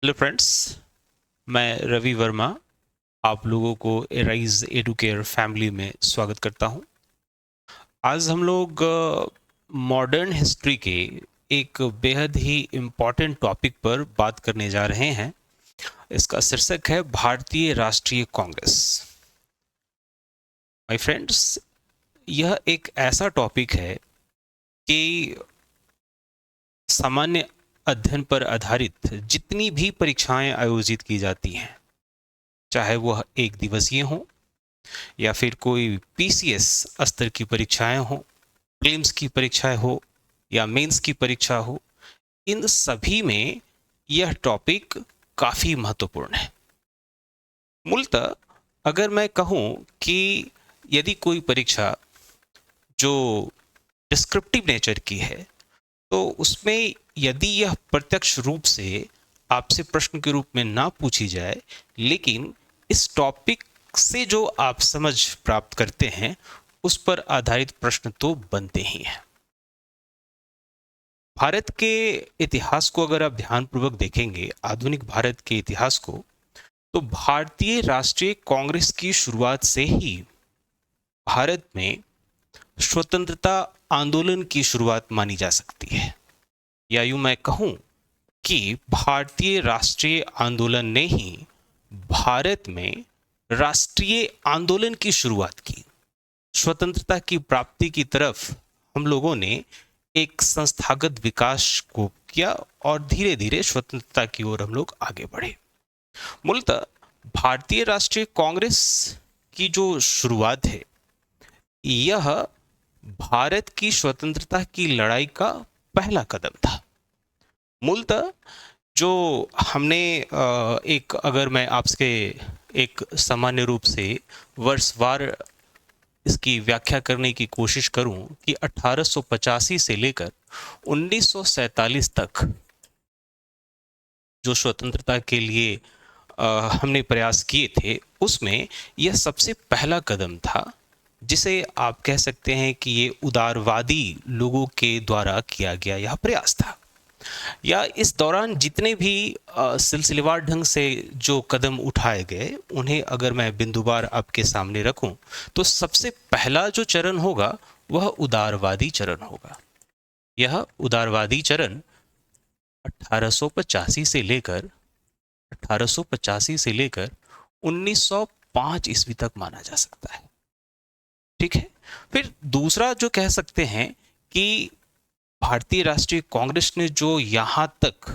Hello friends, मैं रवि वर्मा आप लोगों को एराइज एडुकेयर फैमिली में स्वागत करता हूं। आज हम लोग मॉडर्न हिस्ट्री के एक बेहद ही इम्पॉर्टेंट टॉपिक पर बात करने जा रहे हैं। इसका शीर्षक है भारतीय राष्ट्रीय कांग्रेस। माय फ्रेंड्स, यह एक ऐसा टॉपिक है कि सामान्य अध्ययन पर आधारित जितनी भी परीक्षाएं आयोजित की जाती हैं, चाहे वह एक दिवसीय हो या फिर कोई पीसीएस स्तर की परीक्षाएं हो, प्रीलिम्स की परीक्षाएं हो या मेंस की परीक्षा हो, इन सभी में यह टॉपिक काफी महत्वपूर्ण है। मूलतः अगर मैं कहूं कि यदि कोई परीक्षा जो डिस्क्रिप्टिव नेचर की है, तो उसमें यदि यह प्रत्यक्ष रूप से आपसे प्रश्न के रूप में ना पूछी जाए, लेकिन इस टॉपिक से जो आप समझ प्राप्त करते हैं उस पर आधारित प्रश्न तो बनते ही हैं। भारत के इतिहास को अगर आप ध्यानपूर्वक देखेंगे, आधुनिक भारत के इतिहास को, तो भारतीय राष्ट्रीय कांग्रेस की शुरुआत से ही भारत में स्वतंत्रता आंदोलन की शुरुआत मानी जा सकती है। या यूं मैं कहूं कि भारतीय राष्ट्रीय आंदोलन ने ही भारत में राष्ट्रीय आंदोलन की शुरुआत की। स्वतंत्रता की प्राप्ति की तरफ हम लोगों ने एक संस्थागत विकास को किया और धीरे धीरे स्वतंत्रता की ओर हम लोग आगे बढ़े। मूलतः भारतीय राष्ट्रीय कांग्रेस की जो शुरुआत है, यह भारत की स्वतंत्रता की लड़ाई का पहला कदम था। मूलतः जो हमने एक, अगर मैं आपसे एक सामान्य रूप से वर्षवार इसकी व्याख्या करने की कोशिश करूं कि 1885 से लेकर 1947 तक जो स्वतंत्रता के लिए हमने प्रयास किए थे, उसमें यह सबसे पहला कदम था, जिसे आप कह सकते हैं कि ये उदारवादी लोगों के द्वारा किया गया यह प्रयास था। या इस दौरान जितने भी सिलसिलेवार ढंग से जो कदम उठाए गए, उन्हें अगर मैं बिंदुवार आपके सामने रखूं, तो सबसे पहला जो चरण होगा वह उदारवादी चरण होगा। यह उदारवादी चरण 1885 से लेकर 1885 से लेकर 1905 ईस्वी तक माना जा सकता है। ठीक है। फिर दूसरा जो कह सकते हैं कि भारतीय राष्ट्रीय कांग्रेस ने जो यहां तक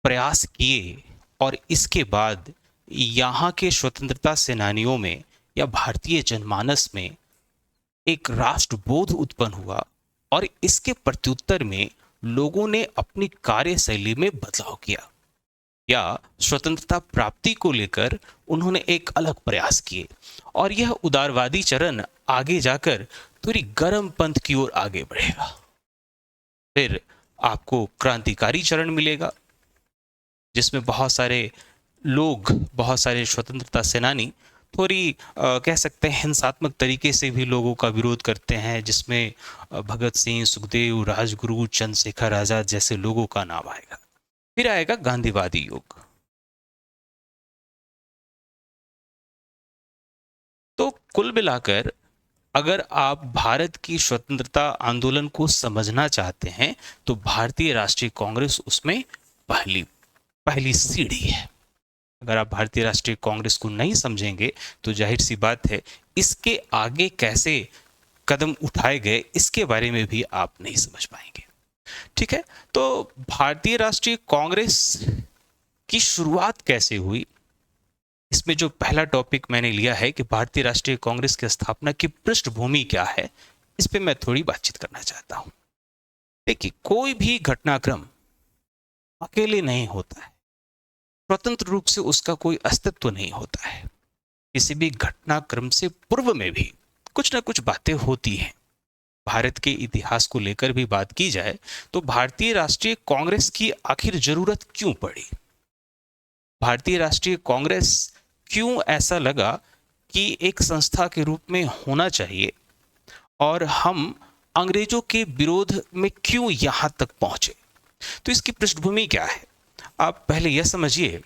प्रयास किए और इसके बाद यहाँ के स्वतंत्रता सेनानियों में या भारतीय जनमानस में एक राष्ट्रबोध उत्पन्न हुआ, और इसके प्रत्युत्तर में लोगों ने अपनी कार्यशैली में बदलाव किया या स्वतंत्रता प्राप्ति को लेकर उन्होंने एक अलग प्रयास किए, और यह उदारवादी चरण आगे जाकर थोड़ी गर्म पंथ की ओर आगे बढ़ेगा। फिर आपको क्रांतिकारी चरण मिलेगा, जिसमें बहुत सारे लोग, बहुत सारे स्वतंत्रता सेनानी थोड़ी कह सकते हैं हिंसात्मक तरीके से भी लोगों का विरोध करते हैं, जिसमें भगत सिंह, सुखदेव, राजगुरु, चंद्रशेखर आजाद जैसे लोगों का नाम आएगा। फिर आएगा गांधीवादी युग। तो कुल मिलाकर अगर आप भारत की स्वतंत्रता आंदोलन को समझना चाहते हैं, तो भारतीय राष्ट्रीय कांग्रेस उसमें पहली पहली सीढ़ी है। अगर आप भारतीय राष्ट्रीय कांग्रेस को नहीं समझेंगे, तो जाहिर सी बात है इसके आगे कैसे कदम उठाए गए इसके बारे में भी आप नहीं समझ पाएंगे। ठीक है। तो भारतीय राष्ट्रीय कांग्रेस की शुरुआत कैसे हुई, इसमें जो पहला टॉपिक मैंने लिया है कि भारतीय राष्ट्रीय कांग्रेस की स्थापना की पृष्ठभूमि क्या है, इस पे मैं थोड़ी बातचीत करना चाहता हूं। देखिए, कोई भी घटनाक्रम अकेले नहीं होता है, स्वतंत्र रूप से उसका कोई अस्तित्व नहीं होता है। किसी भी घटनाक्रम से पूर्व में भी कुछ ना कुछ बातें होती हैं। भारत के इतिहास को लेकर भी बात की जाए, तो भारतीय राष्ट्रीय कांग्रेस की आखिर जरूरत क्यों पड़ी? भारतीय राष्ट्रीय कांग्रेस क्यों ऐसा लगा कि एक संस्था के रूप में होना चाहिए, और हम अंग्रेजों के विरोध में क्यों यहां तक पहुंचे? तो इसकी पृष्ठभूमि क्या है? आप पहले यह समझिए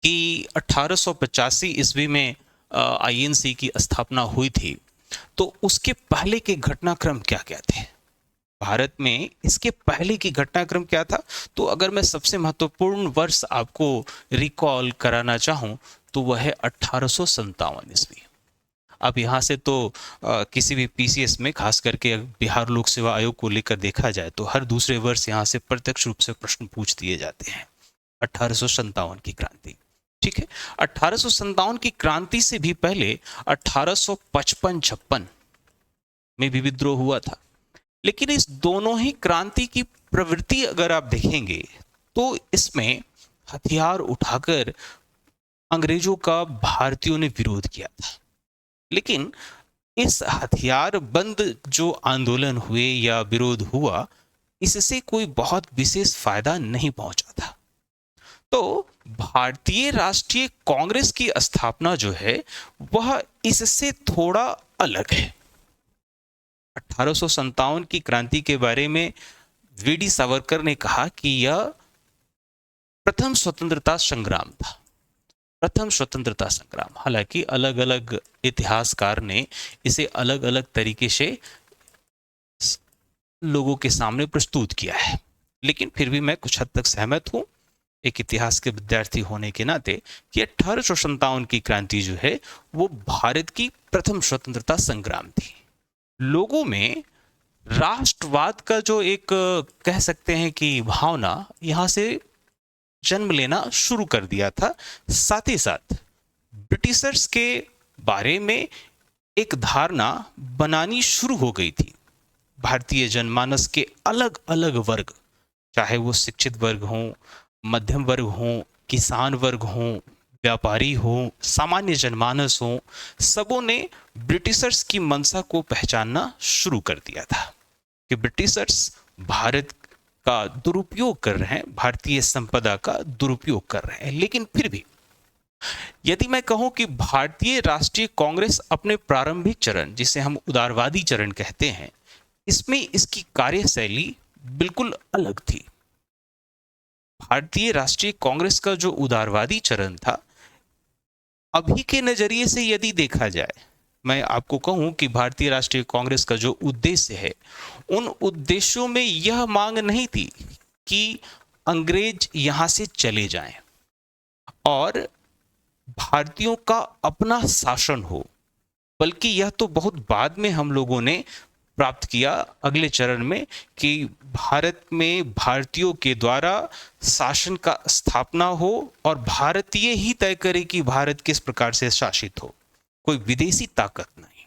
कि 1885 ईस्वी में आईएनसी की स्थापना हुई थी, तो उसके पहले के घटनाक्रम क्या क्या थे भारत में, इसके पहले की घटनाक्रम क्या था। तो अगर मैं सबसे महत्वपूर्ण वर्ष आपको रिकॉल कराना चाहूं तो वह है 1857 ईस्वी। अब यहाँ से तो किसी भी पीसीएस में, खास करके बिहार लोक सेवा आयोग को लेकर देखा जाए तो हर दूसरे वर्ष यहाँ से प्रत्यक्ष रूप से प्रश्न पूछ दिए जाते हैं। 1857 की क्रांति, ठीक है। 1857 की क्रांति से भी पहले 1855-56 में भी विद्रोह हुआ था। लेकिन इस दोनों ही क्रांति की प्रवृत्ति अगर आप देखेंगे तो इसमें हथियार उठाकर अंग्रेजों का भारतीयों ने विरोध किया था। लेकिन इस हथियार बंद जो आंदोलन हुए या विरोध हुआ, इससे कोई बहुत विशेष फायदा नहीं पहुंचा था। तो भारतीय राष्ट्रीय कांग्रेस की स्थापना जो है वह इससे थोड़ा अलग है। 1857 की क्रांति के बारे में वीडी सावरकर ने कहा कि यह प्रथम स्वतंत्रता संग्राम था, प्रथम स्वतंत्रता संग्राम। हालांकि अलग अलग इतिहासकार ने इसे अलग अलग तरीके से लोगों के सामने प्रस्तुत किया है, लेकिन फिर भी मैं कुछ हद तक सहमत हूं एक इतिहास के विद्यार्थी होने के नाते कि 1857 की क्रांति जो है वो भारत की प्रथम स्वतंत्रता संग्राम थी। लोगों में राष्ट्रवाद का जो एक कह सकते हैं कि भावना यहां से जन्म लेना शुरू कर दिया था। साथ ही साथ ब्रिटिशर्स के बारे में एक धारणा बनानी शुरू हो गई थी। भारतीय जनमानस के अलग अलग वर्ग, चाहे वो शिक्षित वर्ग हों, मध्यम वर्ग हों, किसान वर्ग हों, व्यापारी हों, सामान्य जनमानस हों, सबों ने ब्रिटिशर्स की मंशा को पहचानना शुरू कर दिया था कि ब्रिटिशर्स भारत का दुरुपयोग कर रहे हैं, भारतीय संपदा का दुरुपयोग कर रहे हैं। लेकिन फिर भी यदि मैं कहूं कि भारतीय राष्ट्रीय कांग्रेस अपने प्रारंभिक चरण, जिसे हम उदारवादी चरण कहते हैं, इसमें इसकी कार्यशैली बिल्कुल अलग थी। भारतीय राष्ट्रीय कांग्रेस का जो उदारवादी चरण था, अभी के नजरिए से यदि देखा जाए, मैं आपको कहूं कि भारतीय राष्ट्रीय कांग्रेस का जो उद्देश्य है, उन उद्देश्यों में यह मांग नहीं थी कि अंग्रेज यहां से चले जाएं और भारतीयों का अपना शासन हो, बल्कि यह तो बहुत बाद में हम लोगों ने प्राप्त किया अगले चरण में कि भारत में भारतीयों के द्वारा शासन का स्थापना हो और भारतीय ही तय करे कि भारत किस प्रकार से शासित हो, कोई विदेशी ताकत नहीं।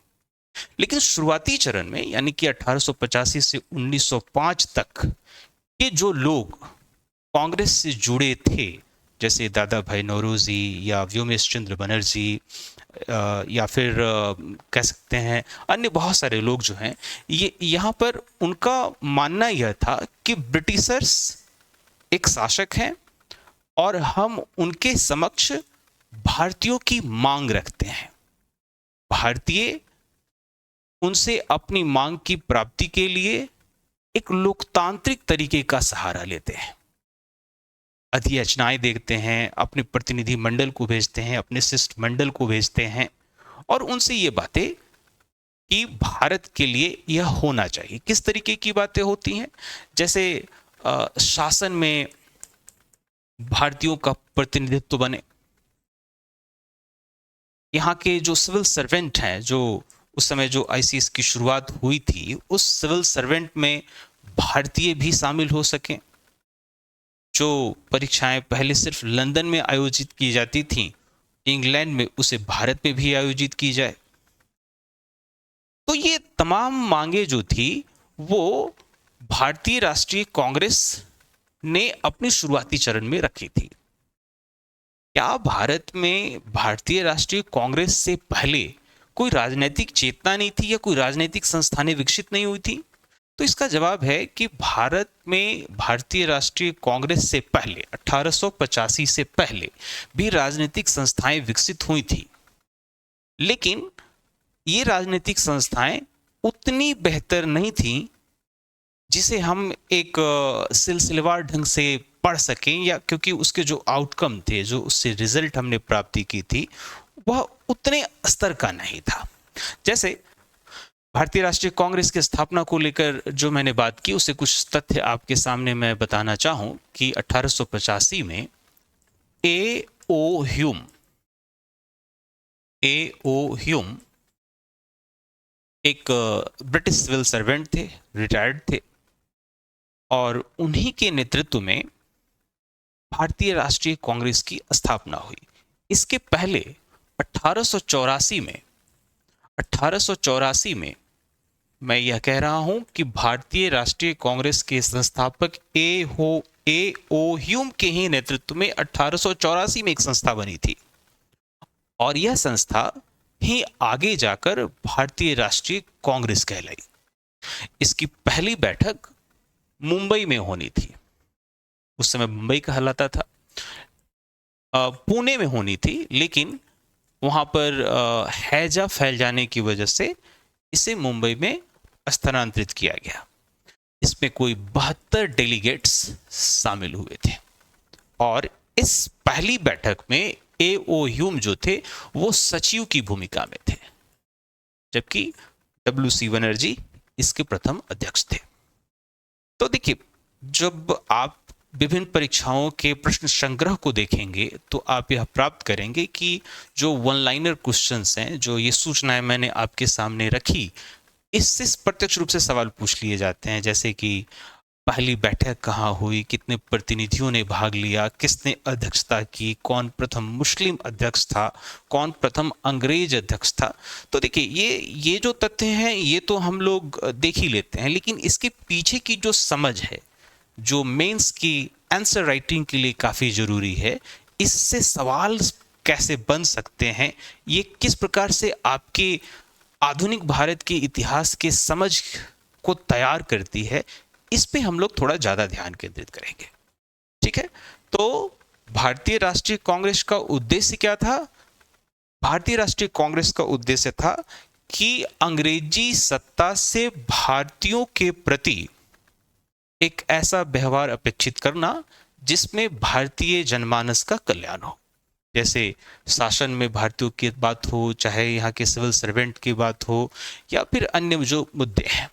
लेकिन शुरुआती चरण में, यानी कि 1885 से 1905 तक के जो लोग कांग्रेस से जुड़े थे, जैसे दादा भाई नौरोजी या व्योमेश चंद्र बनर्जी या फिर कह सकते हैं अन्य बहुत सारे लोग जो हैं, ये यहाँ पर उनका मानना यह था कि ब्रिटिशर्स एक शासक हैं और हम उनके समक्ष भारतीयों की मांग रखते हैं। भारतीय उनसे अपनी मांग की प्राप्ति के लिए एक लोकतांत्रिक तरीके का सहारा लेते हैं, अधियाचनाएं देखते हैं, अपने प्रतिनिधि मंडल को भेजते हैं, अपने शिष्ट मंडल को भेजते हैं और उनसे ये बातें कि भारत के लिए यह होना चाहिए। किस तरीके की बातें होती हैं? जैसे शासन में भारतीयों का प्रतिनिधित्व बने, यहाँ के जो सिविल सर्वेंट हैं, जो उस समय जो आईसीएस की शुरुआत हुई थी, उस सिविल सर्वेंट में भारतीय भी शामिल हो सकें। जो परीक्षाएं पहले सिर्फ लंदन में आयोजित की जाती थीं, इंग्लैंड में उसे भारत में भी आयोजित की जाए। तो ये तमाम मांगे जो थी वो भारतीय राष्ट्रीय कांग्रेस ने अपनी शुरुआती चरण में रखी थी। क्या भारत में भारतीय राष्ट्रीय कांग्रेस से पहले कोई राजनीतिक चेतना नहीं थी या कोई राजनीतिक संस्थानें विकसित नहीं हुई थी? तो इसका जवाब है कि भारत में भारतीय राष्ट्रीय कांग्रेस से पहले 1885 से पहले भी राजनीतिक संस्थाएं विकसित हुई थी, लेकिन ये राजनीतिक संस्थाएं उतनी बेहतर नहीं थीं जिसे हम एक सिलसिलेवार ढंग से पढ़ सकें, या क्योंकि उसके जो आउटकम थे, जो उससे रिजल्ट हमने प्राप्ति की थी, वह उतने स्तर का नहीं था। जैसे भारतीय राष्ट्रीय कांग्रेस की स्थापना को लेकर जो मैंने बात की, उससे कुछ तथ्य आपके सामने मैं बताना चाहूं कि 1885 में ए ओ ह्यूम एक ब्रिटिश सिविल सर्वेंट थे, रिटायर्ड थे, और उन्हीं के नेतृत्व में भारतीय राष्ट्रीय कांग्रेस की स्थापना हुई। इसके पहले 1884 में मैं यह कह रहा हूं कि भारतीय राष्ट्रीय कांग्रेस के संस्थापक ए ओ ह्यूम के ही नेतृत्व में 1884 में एक संस्था बनी थी, और यह संस्था ही आगे जाकर भारतीय राष्ट्रीय कांग्रेस कहलाई। इसकी पहली बैठक मुंबई में होनी थी, उस समय मुंबई कहलाता था। पुणे में होनी थी, लेकिन वहां पर हैजा फैल जाने की वजह से इसे मुंबई में स्थानांतरित किया गया। इसमें कोई 72 डेलीगेट्स शामिल हुए थे, और इस पहली बैठक में ए ओ ह्यूम जो थे वो सचिव की भूमिका में थे, जबकि W.C. बनर्जी इसके प्रथम अध्यक्ष थे। तो देखिए, जब आप विभिन्न परीक्षाओं के प्रश्न संग्रह को देखेंगे तो आप यह प्राप्त करेंगे कि जो वन लाइनर क्वेश्चंस हैं, जो ये सूचनाएं मैंने आपके सामने रखी, इससे प्रत्यक्ष रूप से सवाल पूछ लिए जाते हैं, जैसे कि पहली बैठक कहाँ हुई, कितने प्रतिनिधियों ने भाग लिया, किसने अध्यक्षता की, कौन प्रथम मुस्लिम अध्यक्ष था, कौन प्रथम अंग्रेज अध्यक्ष था। तो देखिए, ये जो तथ्य हैं ये तो हम लोग देख ही लेते हैं, लेकिन इसके पीछे की जो समझ है, जो मेंस की आंसर राइटिंग के लिए काफ़ी ज़रूरी है, इससे सवाल कैसे बन सकते हैं, ये किस प्रकार से आपके आधुनिक भारत के इतिहास के समझ को तैयार करती है, इस पे हम लोग थोड़ा ज़्यादा ध्यान केंद्रित करेंगे। ठीक है, तो भारतीय राष्ट्रीय कांग्रेस का उद्देश्य क्या था? भारतीय राष्ट्रीय कांग्रेस का उद्देश्य था कि अंग्रेजी सत्ता से भारतीयों के प्रति एक ऐसा व्यवहार अपेक्षित करना जिसमें भारतीय जनमानस का कल्याण हो। जैसे शासन में भारतीयों की बात हो, चाहे यहाँ के सिविल सर्वेंट की बात हो, या फिर अन्य जो मुद्दे हैं।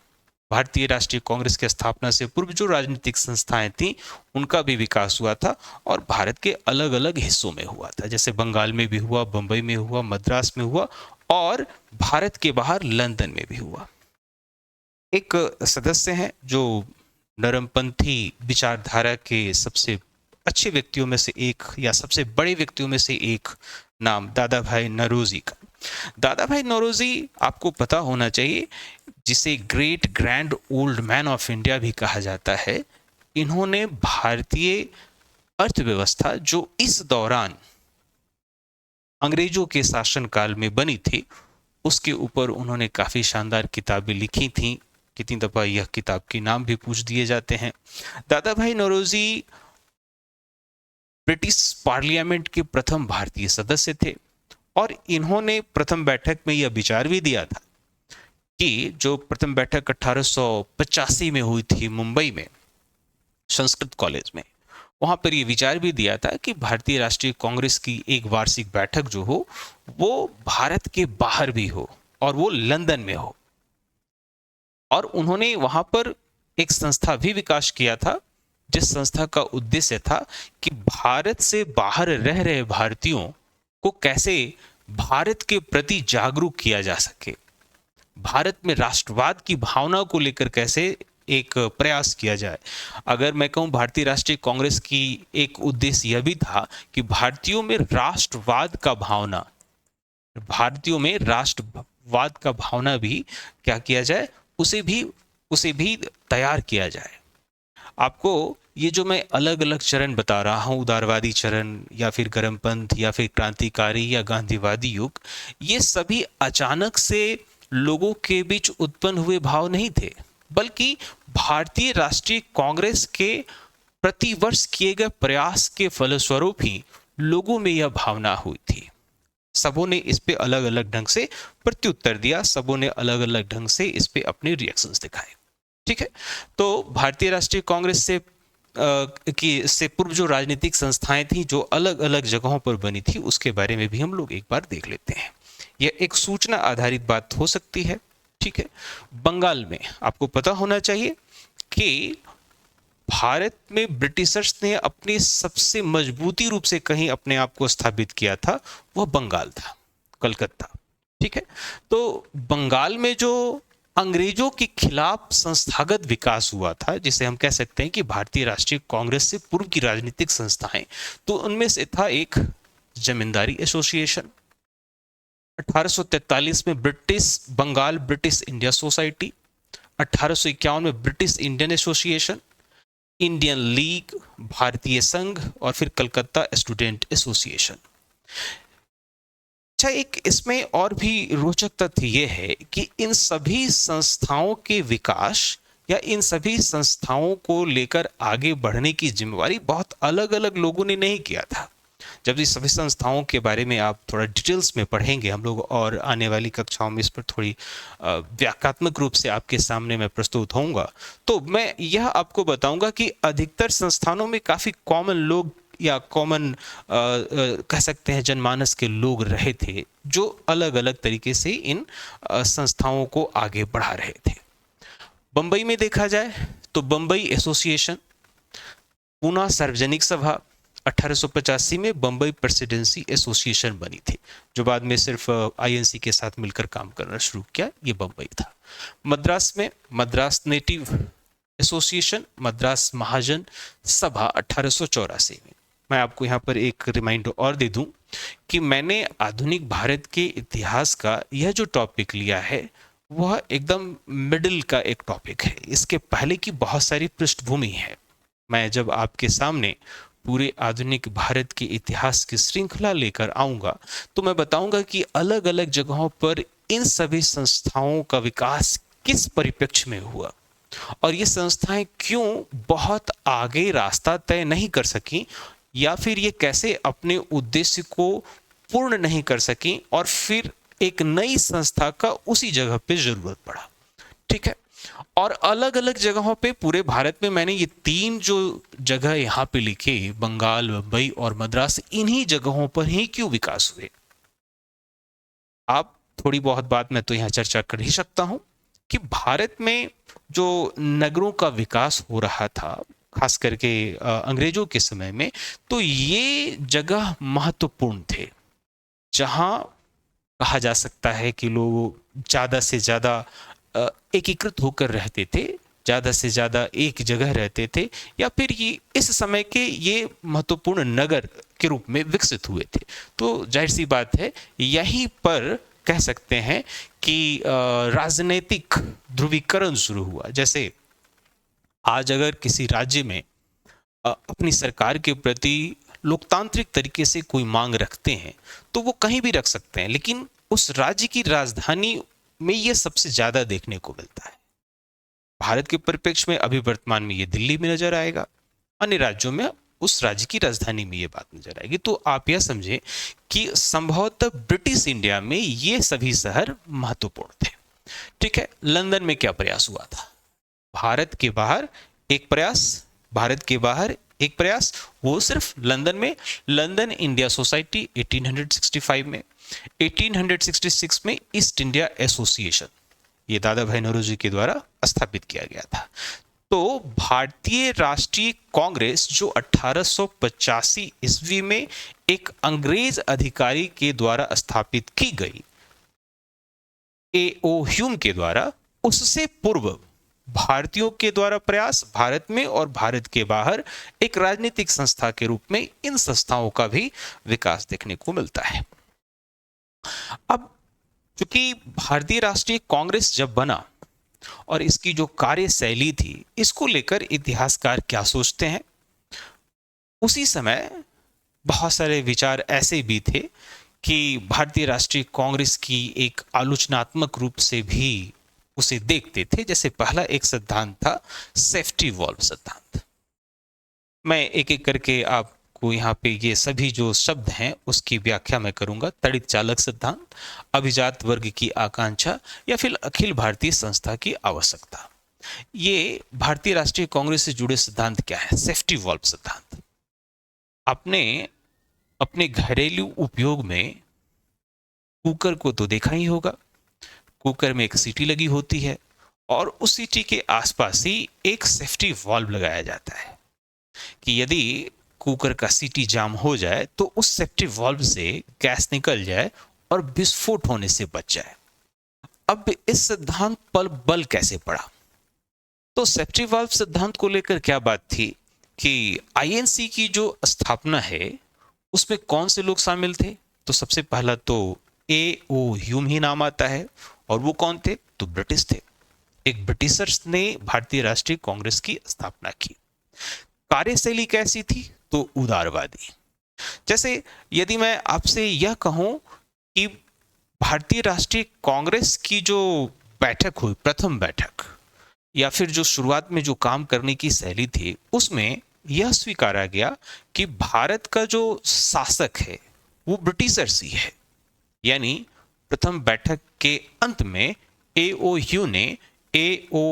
भारतीय राष्ट्रीय कांग्रेस की स्थापना से पूर्व जो राजनीतिक संस्थाएं थीं, उनका भी विकास हुआ था, और भारत के अलग अलग हिस्सों में हुआ था। जैसे बंगाल में भी हुआ, बंबई में हुआ, मद्रास में हुआ, और भारत के बाहर लंदन में भी हुआ। एक सदस्य हैं जो नरमपंथी विचारधारा के सबसे अच्छे व्यक्तियों में से एक, या सबसे बड़े व्यक्तियों में से एक, नाम दादा भाई नौरोजी का। दादा भाई नौरोजी आपको पता होना चाहिए, जिसे great grand old man of India भी कहा जाता है। इन्होंने भारतीय अर्थव्यवस्था जो इस दौरान अंग्रेजों के शासनकाल में बनी थी, उसके ऊपर उन्होंने काफ़ी शानदार किताबें लिखी थीं। कितनी दफ़ा यह किताब के नाम भी पूछ दिए जाते हैं। दादा भाई नौरोजी ब्रिटिश पार्लियामेंट के प्रथम भारतीय सदस्य थे, और इन्होंने प्रथम बैठक में यह विचार भी दिया था कि जो प्रथम बैठक 1885 में हुई थी मुंबई में संस्कृत कॉलेज में, वहां पर यह विचार भी दिया था कि भारतीय राष्ट्रीय कांग्रेस की एक वार्षिक बैठक जो हो वो भारत के बाहर भी हो, और वो लंदन में हो। और उन्होंने वहां पर एक संस्था भी विकास किया था, जिस संस्था का उद्देश्य था कि भारत से बाहर रह रहे भारतीयों को कैसे भारत के प्रति जागरूक किया जा सके, भारत में राष्ट्रवाद की भावना को लेकर कैसे एक प्रयास किया जाए। अगर मैं कहूं, भारतीय राष्ट्रीय कांग्रेस की एक उद्देश्य यह भी था कि भारतीयों में राष्ट्रवाद का भावना भी क्या किया जाए, उसे भी तैयार किया जाए। आपको ये जो मैं अलग अलग चरण बता रहा हूँ, उदारवादी चरण, या फिर गर्मपंथ, या फिर क्रांतिकारी या गांधीवादी युग, ये सभी अचानक से लोगों के बीच उत्पन्न हुए भाव नहीं थे, बल्कि भारतीय राष्ट्रीय कांग्रेस के प्रतिवर्ष किए गए प्रयास के फलस्वरूप ही लोगों में यह भावना हुई थी। सबों ने इस पे अलग अलग ढंग से प्रत्युत्तर दिया, सबों ने अलग अलग ढंग से इस पे अपने रिएक्शंस दिखाए। ठीक है, तो भारतीय राष्ट्रीय कांग्रेस से की से पूर्व जो राजनीतिक संस्थाएं थी जो अलग अलग जगहों पर बनी थी उसके बारे में भी हम लोग एक बार देख लेते हैं। यह एक सूचना आधारित बात हो सकती है। ठीक है, बंगाल में आपको पता होना चाहिए कि भारत में ब्रिटिशर्स ने अपनी सबसे मजबूती रूप से कहीं अपने आप को स्थापित किया था, वह बंगाल था, कलकत्ता। ठीक है, तो बंगाल में जो अंग्रेजों के खिलाफ संस्थागत विकास हुआ था, जिसे हम कह सकते हैं कि भारतीय राष्ट्रीय कांग्रेस से पूर्व की राजनीतिक संस्थाएं, तो उनमें से था एक जमींदारी एसोसिएशन, 1843 में British Bengal British India society, 1851 में British Indian association, Indian league, भारतीय संघ और फिर कलकत्ता स्टूडेंट एसोसिएशन। अच्छा, एक इसमें और भी रोचक तथ्य यह है कि इन सभी संस्थाओं के विकास या इन सभी संस्थाओं को लेकर आगे बढ़ने की जिम्मेवारी बहुत अलग अलग लोगों ने नहीं किया था। जब इस सभी संस्थाओं के बारे में आप थोड़ा डिटेल्स में पढ़ेंगे हम लोग, और आने वाली कक्षाओं में इस पर थोड़ी व्याख्यात्मक रूप से आपके सामने मैं प्रस्तुत होऊंगा, तो मैं यह आपको बताऊंगा कि अधिकतर संस्थानों में काफ़ी कॉमन लोग या कॉमन कह सकते हैं जनमानस के लोग रहे थे, जो अलग अलग तरीके से इन संस्थाओं को आगे बढ़ा रहे थे। बंबई में देखा जाए तो बंबई एसोसिएशन, पूना सार्वजनिक सभा, 1885 में बंबई प्रेसिडेंसी एसोसिएशन बनी थी, जो बाद में सिर्फ आईएनसी के साथ मिलकर काम करना शुरू किया, ये बंबई था। मद्रास में मद्रास नेटिव एसोसिएशन, मद्रास महाजन सभा 1884 में। मैं आपको यहाँ पर एक रिमाइंडर और दे दूं कि मैंने आधुनिक भारत के इतिहास का यह जो टॉपिक लिया है वह एकदम मिडिल का एक टॉपिक है, इसके पहले की बहुत सारी पृष्ठभूमि है। मैं जब आपके सामने पूरे आधुनिक भारत के इतिहास की श्रृंखला लेकर आऊंगा तो मैं बताऊंगा कि अलग अलग जगहों पर इन सभी संस्थाओं का विकास किस परिप्रेक्ष्य में हुआ और ये संस्थाएं क्यों बहुत आगे रास्ता तय नहीं कर सकी, या फिर ये कैसे अपने उद्देश्य को पूर्ण नहीं कर सकी और फिर एक नई संस्था का उसी जगह पे जरूरत पड़ा। ठीक है, और अलग अलग जगहों पे पूरे भारत में मैंने ये तीन जो जगह यहाँ पे लिखे, बंगाल, मुंबई और मद्रास, इन्हीं जगहों पर ही क्यों विकास हुए। आप थोड़ी बहुत बात मैं तो यहाँ चर्चा कर ही सकता हूँ कि भारत में जो नगरों का विकास हो रहा था खास करके अंग्रेजों के समय में, तो ये जगह महत्वपूर्ण थे जहाँ कहा जा सकता है कि लोग ज़्यादा से ज़्यादा एकीकृत होकर रहते थे, ज़्यादा से ज़्यादा एक जगह रहते थे, या फिर ये इस समय के ये महत्वपूर्ण नगर के रूप में विकसित हुए थे। तो जाहिर सी बात है यहीं पर कह सकते हैं कि राजनीतिक ध्रुवीकरण शुरू हुआ। जैसे आज अगर किसी राज्य में अपनी सरकार के प्रति लोकतांत्रिक तरीके से कोई मांग रखते हैं तो वो कहीं भी रख सकते हैं, लेकिन उस राज्य की राजधानी में ये सबसे ज्यादा देखने को मिलता है। भारत के परिप्रेक्ष्य में अभी वर्तमान में ये दिल्ली में नजर आएगा, अन्य राज्यों में उस राज्य की राजधानी में ये बात नजर आएगी। तो आप यह समझे कि संभवतः ब्रिटिश इंडिया में ये सभी शहर महत्वपूर्ण थे। ठीक है, लंदन में क्या प्रयास हुआ था? भारत के बाहर एक प्रयास, भारत के बाहर एक प्रयास, वो सिर्फ लंदन में, लंदन इंडिया सोसाइटी 1865 में, 1866 में ईस्ट इंडिया एसोसिएशन, ये दादा भाई नौरोजी के द्वारा स्थापित किया गया था। तो भारतीय राष्ट्रीय कांग्रेस जो 1885 ईस्वी में एक अंग्रेज अधिकारी के द्वारा स्थापित की गई, ए.ओ. ह्यूम के द्वारा, उससे पूर्व भारतीयों के द्वारा प्रयास भारत में और भारत के बाहर एक राजनीतिक संस्था के रूप में इन संस्थाओं का भी विकास देखने को मिलता है। अब चूंकि भारतीय राष्ट्रीय कांग्रेस जब बना और इसकी जो कार्यशैली थी, इसको लेकर इतिहासकार क्या सोचते हैं, उसी समय बहुत सारे विचार ऐसे भी थे कि भारतीय राष्ट्रीय कांग्रेस की एक आलोचनात्मक रूप से भी उसे देखते थे। जैसे पहला एक सिद्धांत था सेफ्टी वॉल्व सिद्धांत। मैं एक एक करके आपको यहाँ पे ये सभी जो शब्द हैं उसकी व्याख्या मैं करूंगा। तड़ित चालक सिद्धांत, अभिजात वर्ग की आकांक्षा, या फिर अखिल भारतीय संस्था की आवश्यकता। ये भारतीय राष्ट्रीय कांग्रेस से जुड़े सिद्धांत क्या है? सेफ्टी वॉल्व सिद्धांत। आपने अपने घरेलू उपयोग में कुकर को तो देखा ही होगा। कुकर में एक सीटी लगी होती है और उस सीटी के आसपास ही एक सेफ्टी वॉल्व लगाया जाता है कि यदि कुकर का सीटी जाम हो जाए तो उस सेफ्टी वॉल्व से गैस निकल जाए और विस्फोट होने से बच जाए। अब इस सिद्धांत पर बल कैसे पड़ा? तो सेफ्टी वॉल्व सिद्धांत को लेकर क्या बात थी कि आईएनसी की जो स्थापना है उसमें कौन से लोग शामिल थे? तो सबसे पहला तो ए ओ ह्यूम ही नाम आता है, और वो कौन थे? तो ब्रिटिश थे। एक ब्रिटिशर्स ने भारतीय राष्ट्रीय कांग्रेस की स्थापना की। कार्यशैली कैसी थी? तो उदारवादी। जैसे यदि मैं आपसे यह कहूं कि भारतीय राष्ट्रीय कांग्रेस की जो बैठक हुई, प्रथम बैठक, या फिर जो शुरुआत में जो काम करने की शैली थी, उसमें यह स्वीकारा गया कि भारत का जो शासक है वो ब्रिटिशर्स ही है। यानी प्रथम बैठक के अंत में ए ओ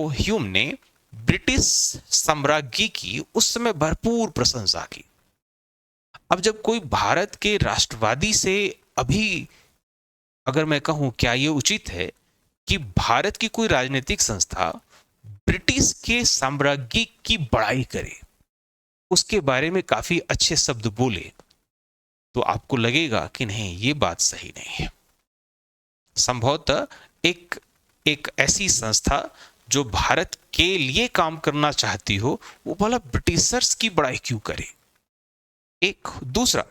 ह्यूम ने ब्रिटिश साम्राज्य की उस समय भरपूर प्रशंसा की। अब जब कोई भारत के राष्ट्रवादी से, अभी अगर मैं कहूं क्या ये उचित है कि भारत की कोई राजनीतिक संस्था ब्रिटिश के साम्राज्य की बड़ाई करे, उसके बारे में काफी अच्छे शब्द बोले, तो आपको लगेगा कि नहीं, ये बात सही नहीं है। संभवतः एक ऐसी संस्था जो भारत के लिए काम करना चाहती हो, वो भला ब्रिटिशर्स की बड़ाई क्यों करे? एक दूसरा,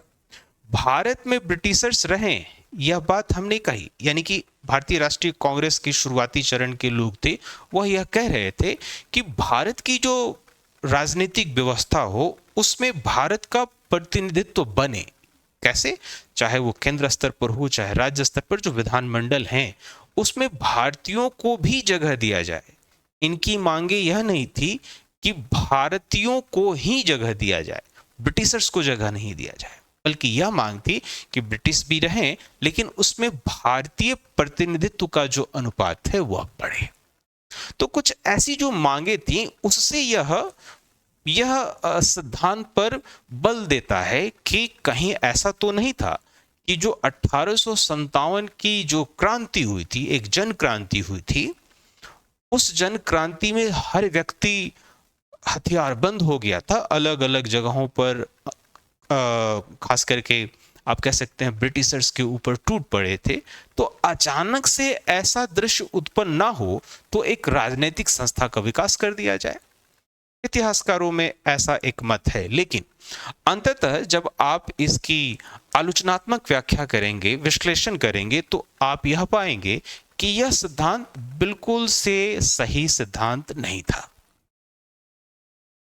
भारत में ब्रिटिशर्स रहें, यह बात हमने कही, यानी कि भारतीय राष्ट्रीय कांग्रेस के शुरुआती चरण के लोग थे, वह यह कह रहे थे कि भारत की जो राजनीतिक व्यवस्था हो उसमें भारत का प्रतिनिधित्व बने। कैसे? चाहे वो केंद्र स्तर पर हो, चाहे राज्य स्तर पर जो विधानमंडल हैं उसमें भारतीयों को भी जगह दिया जाए। इनकी मांगे यह नहीं थी कि भारतीयों को ही जगह दिया जाए, ब्रिटिशर्स को जगह नहीं दिया जाए, बल्कि यह मांग थी कि ब्रिटिश भी रहें लेकिन उसमें भारतीय प्रतिनिधित्व का जो अनुपात है वह बढ़े। तो कुछ ऐसी जो मांगे थी, उससे यह सिद्धांत पर बल देता है कि कहीं ऐसा तो नहीं था कि जो 1857 की जो क्रांति हुई थी, एक जन क्रांति हुई थी, उस जन क्रांति में हर व्यक्ति हथियारबंद हो गया था, अलग अलग जगहों पर खास करके आप कह सकते हैं ब्रिटिशर्स के ऊपर टूट पड़े थे। तो अचानक से ऐसा दृश्य उत्पन्न ना हो तो एक राजनीतिक संस्था का विकास कर दिया जाए। इतिहासकारों में ऐसा एक मत है, लेकिन अंततः जब आप इसकी आलोचनात्मक व्याख्या करेंगे, विश्लेषण करेंगे, तो आप यह पाएंगे कि यह सिद्धांत बिल्कुल से सही सिद्धांत नहीं था।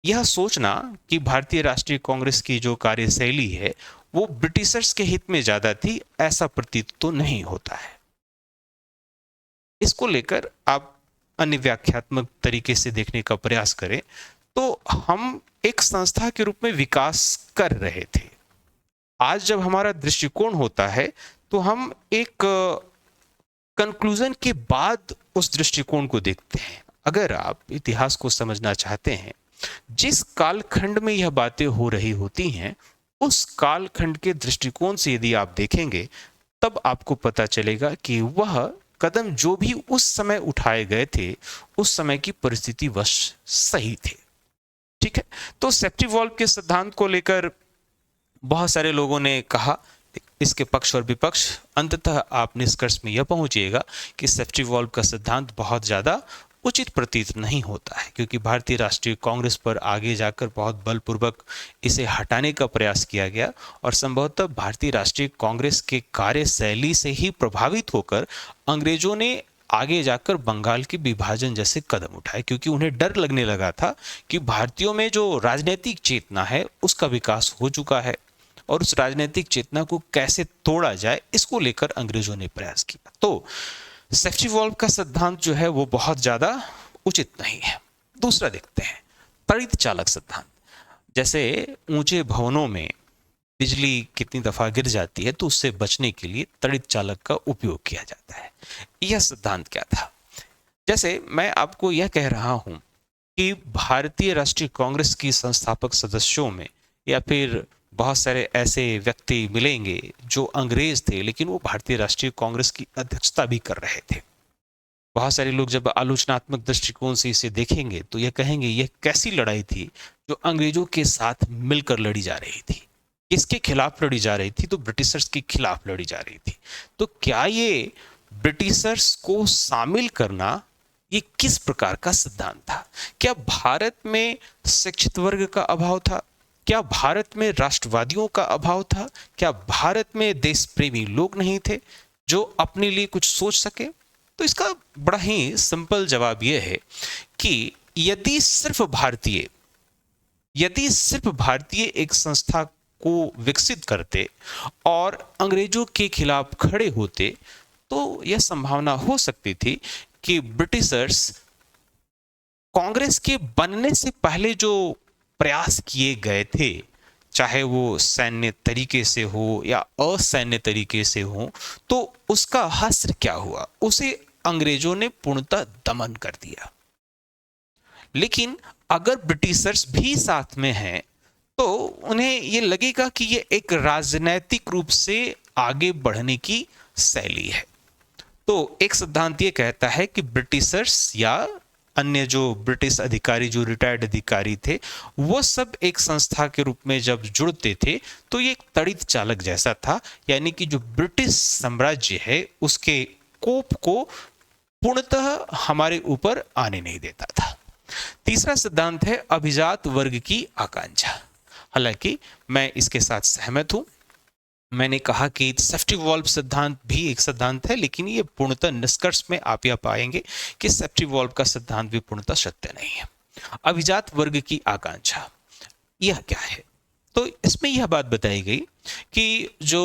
यह सोचना कि भारतीय राष्ट्रीय कांग्रेस की जो कार्यशैली है वो ब्रिटिशर्स के हित में ज्यादा थी, ऐसा प्रतीत तो नहीं होता है। इसको लेकर आप अन्य व्याख्यात्मक तरीके से देखने का प्रयास करें तो हम एक संस्था के रूप में विकास कर रहे थे। आज जब हमारा दृष्टिकोण होता है तो हम एक कंक्लूजन के बाद उस दृष्टिकोण को देखते हैं। अगर आप इतिहास को समझना चाहते हैं, जिस कालखंड में यह बातें हो रही होती हैं, उस कालखंड के दृष्टिकोण से यदि आप देखेंगे तब आपको पता चलेगा कि वह कदम जो भी उस समय उठाए गए थे उस समय की परिस्थिति वश सही थे। ठीक है, तो सेफ्टी वॉल्व के सिद्धांत को लेकर बहुत सारे लोगों ने कहा, इसके पक्ष और विपक्ष। अंततः आप निष्कर्ष में यह पहुंचिएगा कि सेफ्टी वॉल्व का सिद्धांत बहुत ज्यादा उचित प्रतीत नहीं होता है, क्योंकि भारतीय राष्ट्रीय कांग्रेस पर आगे जाकर बहुत बलपूर्वक इसे हटाने का प्रयास किया गया और संभवतः भारतीय राष्ट्रीय कांग्रेस के कार्यशैली से ही प्रभावित होकर अंग्रेजों ने आगे जाकर बंगाल के विभाजन जैसे कदम उठाए, क्योंकि उन्हें डर लगने लगा था कि भारतीयों में जो राजनीतिक चेतना है उसका विकास हो चुका है और उस राजनीतिक चेतना को कैसे तोड़ा जाए, इसको लेकर अंग्रेजों ने प्रयास किया। तो सेफ्टी वॉल्व का सिद्धांत जो है वो बहुत ज्यादा उचित नहीं है। दूसरा देखते हैं, त्वरित चालक सिद्धांत। जैसे ऊंचे भवनों में बिजली कितनी दफा गिर जाती है तो उससे बचने के लिए त्वरित चालक का उपयोग किया जाता है। यह सिद्धांत क्या था? जैसे मैं आपको यह कह रहा हूं कि भारतीय राष्ट्रीय कांग्रेस की संस्थापक सदस्यों में या फिर बहुत सारे ऐसे व्यक्ति मिलेंगे जो अंग्रेज थे लेकिन वो भारतीय राष्ट्रीय कांग्रेस की अध्यक्षता भी कर रहे थे। बहुत सारे लोग जब आलोचनात्मक दृष्टिकोण से इसे देखेंगे तो यह कहेंगे यह कैसी लड़ाई थी जो अंग्रेजों के साथ मिलकर लड़ी जा रही थी। किसके खिलाफ लड़ी जा रही थी? तो ब्रिटिशर्स के खिलाफ लड़ी जा रही थी। तो क्या ये ब्रिटिशर्स को शामिल करना ये किस प्रकार का सिद्धांत था? क्या भारत में शिक्षित वर्ग का अभाव था? क्या भारत में राष्ट्रवादियों का अभाव था? क्या भारत में देश प्रेमी लोग नहीं थे जो अपने लिए कुछ सोच सके? तो इसका बड़ा ही सिंपल जवाब यह है कि यदि सिर्फ भारतीय एक संस्था को विकसित करते और अंग्रेजों के खिलाफ खड़े होते तो यह संभावना हो सकती थी कि ब्रिटिशर्स कांग्रेस के बनने से पहले जो प्रयास किए गए थे, चाहे वो सैन्य तरीके से हो या असैन्य तरीके से हो, तो उसका हश्र क्या हुआ? उसे अंग्रेजों ने पूर्णतः दमन कर दिया। लेकिन अगर ब्रिटिशर्स भी साथ में हैं तो उन्हें ये लगेगा कि ये एक राजनैतिक रूप से आगे बढ़ने की शैली है। तो एक सिद्धांत ये कहता है कि ब्रिटिशर्स या अन्य जो ब्रिटिश अधिकारी, जो रिटायर्ड अधिकारी थे, वो सब एक संस्था के रूप में जब जुड़ते थे तो ये एक तड़ित चालक जैसा था, यानी कि जो ब्रिटिश साम्राज्य है उसके कोप को पूर्णतः हमारे ऊपर आने नहीं देता था। तीसरा सिद्धांत है अभिजात वर्ग की आकांक्षा। हालांकि मैं इसके साथ सहमत हूं। मैंने कहा कि सेफ्टी वॉल्व सिद्धांत भी एक सिद्धांत है, लेकिन ये पूर्णतः निष्कर्ष में आप यह पाएंगे कि सेफ्टी वॉल्व का सिद्धांत भी पूर्णतः सत्य नहीं है। अभिजात वर्ग की आकांक्षा यह क्या है? तो इसमें यह बात बताई गई कि जो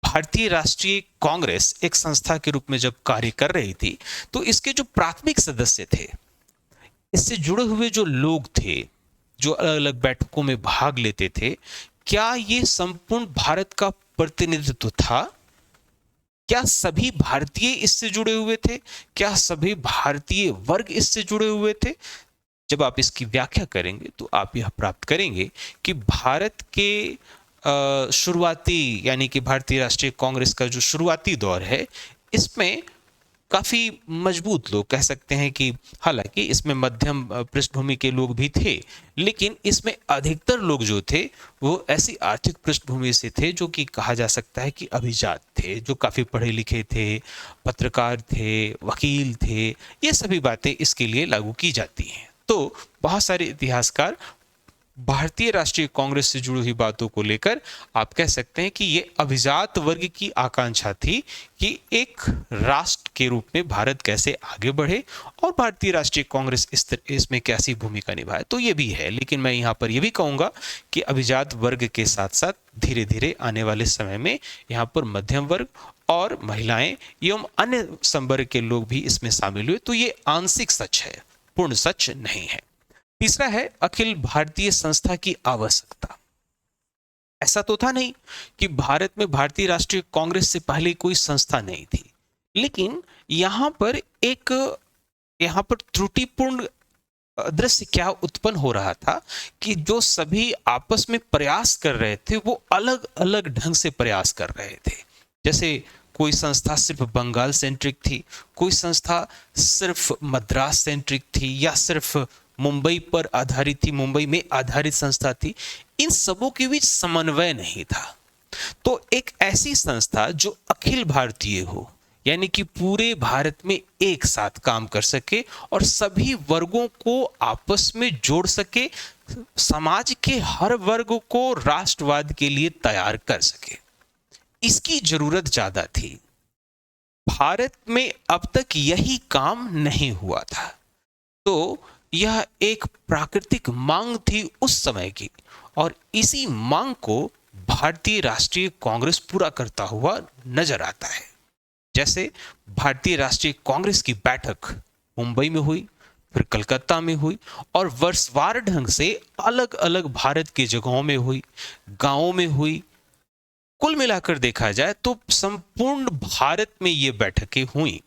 भारतीय राष्ट्रीय कांग्रेस एक संस्था के रूप में जब कार्य कर रही थी तो इसके जो प्राथमिक सदस्य थे, इससे जुड़े हुए जो लोग थे, जो अलग अलग बैठकों में भाग लेते थे, क्या ये संपूर्ण भारत का प्रतिनिधित्व था? क्या सभी भारतीय इससे जुड़े हुए थे? क्या सभी भारतीय वर्ग इससे जुड़े हुए थे? जब आप इसकी व्याख्या करेंगे तो आप यह प्राप्त करेंगे कि भारत के शुरुआती, यानी कि भारतीय राष्ट्रीय कांग्रेस का जो शुरुआती दौर है, इसमें काफी मजबूत लोग कह सकते हैं कि हालांकि इसमें मध्यम पृष्ठभूमि के लोग भी थे, लेकिन इसमें अधिकतर लोग जो थे वो ऐसी आर्थिक पृष्ठभूमि से थे जो कि कहा जा सकता है कि अभिजात थे, जो काफी पढ़े लिखे थे, पत्रकार थे, वकील थे। ये सभी बातें इसके लिए लागू की जाती हैं। तो बहुत सारे इतिहासकार भारतीय राष्ट्रीय कांग्रेस से जुड़ी हुई बातों को लेकर आप कह सकते हैं कि ये अभिजात वर्ग की आकांक्षा थी कि एक राष्ट्र के रूप में भारत कैसे आगे बढ़े और भारतीय राष्ट्रीय कांग्रेस इसमें कैसी भूमिका निभाए। तो ये भी है, लेकिन मैं यहाँ पर यह भी कहूँगा कि अभिजात वर्ग के साथ साथ धीरे धीरे आने वाले समय में यहाँ पर मध्यम वर्ग और महिलाएं एवं अन्य संवर्ग के लोग भी इसमें शामिल हुए। तो ये आंशिक सच है, पूर्ण सच नहीं है। तीसरा है अखिल भारतीय संस्था की आवश्यकता। ऐसा तो था नहीं कि भारत में भारतीय राष्ट्रीय कांग्रेस से पहले कोई संस्था नहीं थी, लेकिन यहाँ पर त्रुटिपूर्ण दृश्य क्या उत्पन्न हो रहा था कि जो सभी आपस में प्रयास कर रहे थे वो अलग अलग ढंग से प्रयास कर रहे थे। जैसे कोई संस्था सिर्फ बंगाल सेंट्रिक थी, कोई संस्था सिर्फ मद्रास सेंट्रिक थी या सिर्फ मुंबई पर आधारित थी, मुंबई में आधारित संस्था थी। इन सबों के बीच समन्वय नहीं था। तो एक ऐसी संस्था जो अखिल भारतीय हो, यानी कि पूरे भारत में एक साथ काम कर सके और सभी वर्गों को आपस में जोड़ सके, समाज के हर वर्ग को राष्ट्रवाद के लिए तैयार कर सके, इसकी जरूरत ज्यादा थी। भारत में अब तक यही काम नहीं हुआ था। तो यह एक प्राकृतिक मांग थी उस समय की और इसी मांग को भारतीय राष्ट्रीय कांग्रेस पूरा करता हुआ नजर आता है। जैसे भारतीय राष्ट्रीय कांग्रेस की बैठक मुंबई में हुई, फिर कलकत्ता में हुई और वर्षवार ढंग से अलग अलग भारत की जगहों में हुई, गांवों में हुई। कुल मिलाकर देखा जाए तो संपूर्ण भारत में ये बैठकें हुई।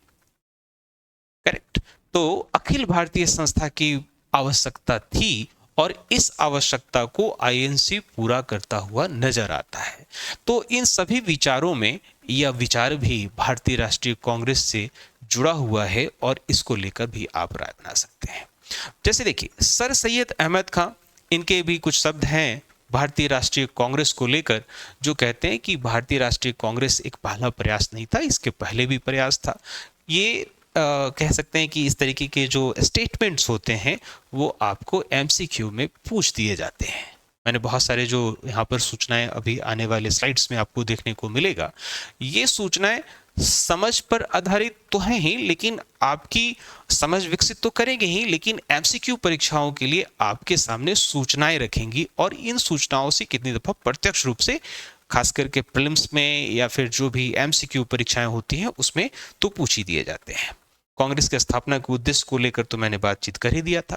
करेक्ट। तो अखिल भारतीय संस्था की आवश्यकता थी और इस आवश्यकता को आईएनसी पूरा करता हुआ नजर आता है। तो इन सभी विचारों में यह विचार भी भारतीय राष्ट्रीय कांग्रेस से जुड़ा हुआ है और इसको लेकर भी आप राय बना सकते हैं। जैसे देखिए सर सैयद अहमद खां, इनके भी कुछ शब्द हैं भारतीय राष्ट्रीय कांग्रेस को लेकर, जो कहते हैं कि भारतीय राष्ट्रीय कांग्रेस एक पहला प्रयास नहीं था, इसके पहले भी प्रयास था। ये कह सकते हैं कि इस तरीके के जो स्टेटमेंट्स होते हैं वो आपको एमसीक्यू में पूछ दिए जाते हैं। मैंने बहुत सारे जो यहाँ पर सूचनाएं अभी आने वाले स्लाइड्स में आपको देखने को मिलेगा, ये सूचनाएं समझ पर आधारित तो हैं ही, लेकिन आपकी समझ विकसित तो करेंगे ही, लेकिन एमसीक्यू परीक्षाओं के लिए आपके सामने सूचनाएं रखेंगी और इन सूचनाओं से कितनी दफा प्रत्यक्ष रूप से खास करके प्रीलिम्स में या फिर जो भी एमसीक्यू परीक्षाएं होती हैं उसमें तो पूछ ही दिए जाते हैं। कांग्रेस की स्थापना के उद्देश्य को लेकर तो मैंने बातचीत कर ही दिया था।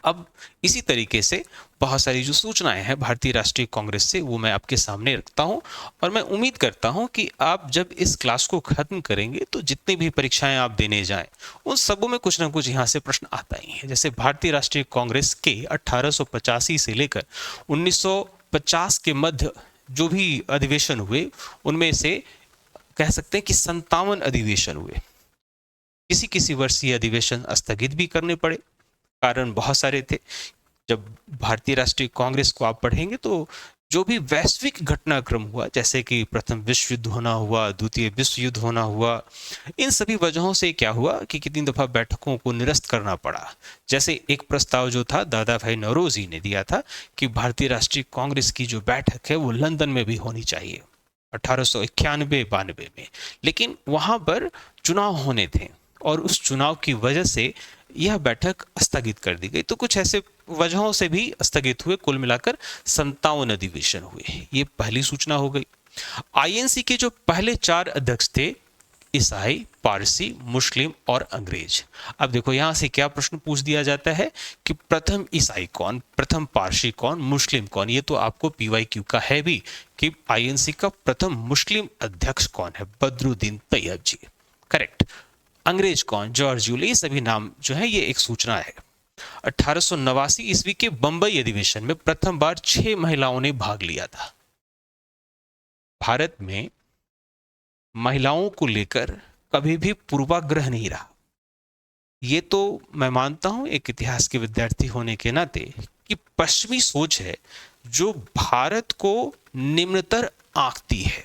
अब इसी तरीके से बहुत सारी जो सूचनाएं हैं भारतीय राष्ट्रीय कांग्रेस से वो मैं आपके सामने रखता हूं और मैं उम्मीद करता हूं कि आप जब इस क्लास को खत्म करेंगे तो जितनी भी परीक्षाएं आप देने जाएं उन सबों में कुछ ना कुछ यहां से प्रश्न आता ही है। जैसे भारतीय राष्ट्रीय कांग्रेस के 1885 से लेकर 1950 के मध्य जो भी अधिवेशन हुए उनमें से कह सकते हैं कि 57 अधिवेशन हुए। किसी किसी वर्ष ये अधिवेशन स्थगित भी करने पड़े, कारण बहुत सारे थे। जब भारतीय राष्ट्रीय कांग्रेस को आप पढ़ेंगे तो जो भी वैश्विक घटनाक्रम हुआ, जैसे कि प्रथम विश्व युद्ध होना हुआ, द्वितीय विश्व युद्ध होना हुआ, इन सभी वजहों से क्या हुआ कि कितनी दफा बैठकों को निरस्त करना पड़ा। जैसे एक प्रस्ताव जो था दादा भाई नौरोजी ने दिया था कि भारतीय राष्ट्रीय कांग्रेस की जो बैठक है वो लंदन में भी होनी चाहिए 1891-92 में, लेकिन वहां पर चुनाव होने थे और उस चुनाव की वजह से यह बैठक स्थगित कर दी गई। तो कुछ ऐसे वजहों से भी स्थगित हुए, कुल मिलाकर 57 अधिवेशन हुए। ये पहली सूचना हो गई। आईएनसी के जो पहले 4 अध्यक्ष थे, ईसाई, पारसी, मुस्लिम और अंग्रेज। अब देखो यहां से क्या प्रश्न पूछ दिया जाता है कि प्रथम ईसाई कौन, प्रथम पारसी कौन, मुस्लिम कौन। ये तो आपको पीवाईक्यू का है भी कि आईएनसी का प्रथम मुस्लिम अध्यक्ष कौन है, बदरुद्दीन तैयब जी, करेक्ट। अंग्रेज कौन, जॉर्ज यूले। ये सभी नाम जो है ये एक सूचना है। 1889 ईस्वी के बंबई अधिवेशन में प्रथम बार 6 महिलाओं ने भाग लिया था। भारत में महिलाओं को लेकर कभी भी पूर्वाग्रह नहीं रहा। ये तो मैं मानता हूं एक इतिहास के विद्यार्थी होने के नाते कि पश्चिमी सोच है जो भारत को निम्नतर आंकती है।